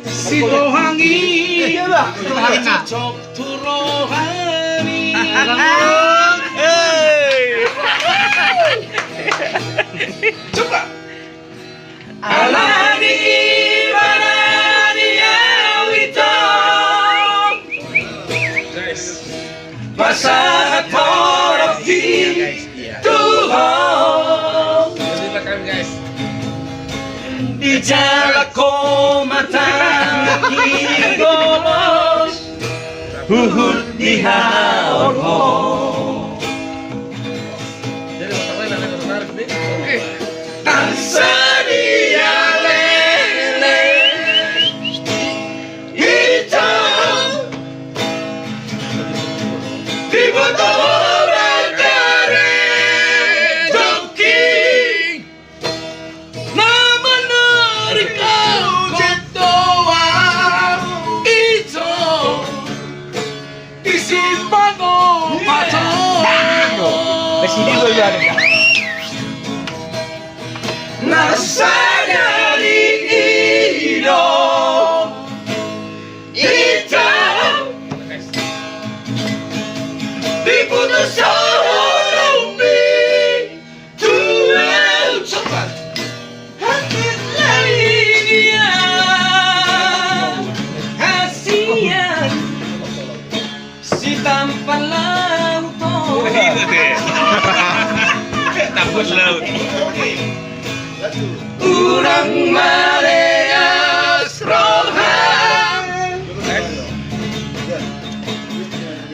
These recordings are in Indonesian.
Sito hangin cocok turohani. Coba. Alani ibarani awito. Masa toroki Tuhan. Di jalako mata gigos huhut di haorho. Tanzania lele hitam di botol dari joki. Presiden dulu ada. Nasanya di hidung hitam diputus rumpi tuan cepat hati lainnya kasihan si tampan laut. Takut laut. Urang mareas rohan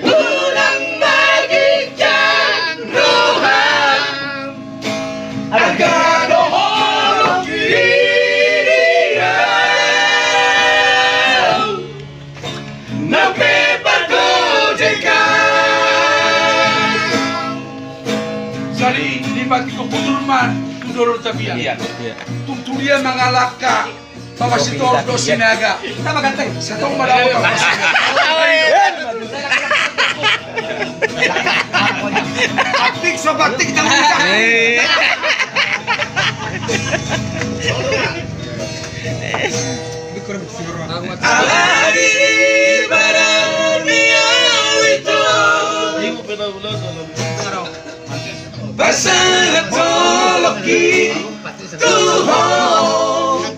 urang bagikan rohan agak dohol diriau nape bergojekan. Jadi di bagi keputusan Dulur Tabia. Iya. Tutulia mengalahkan Bapak Sitordo Sinaga. Sama ganteng. Setong balawo Bapak Sinaga. Aktik sobat aktik jangan lupa. Aladi barania itu. Basah toloki Tuhan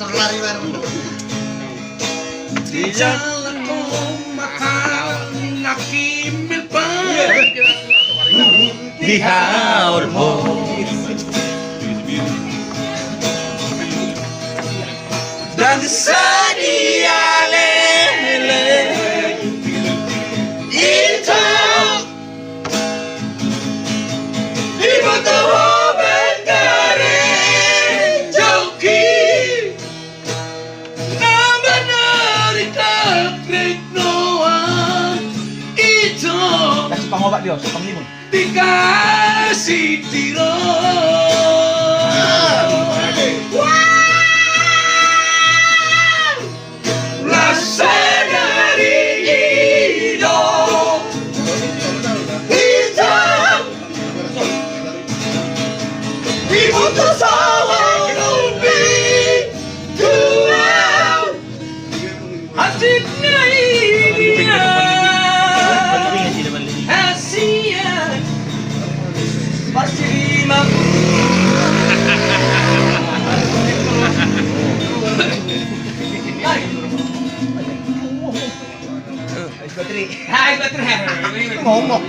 di jalan kau makan laki milpan di haulmu dan sedia lele itu Pangobat dia, panglimun. Dikasih tidur. Rasa dari hidup hitam diputus awal rumpi Tuhan hatinya ini Asia pasti mampu. Hai Patri. Ngomong.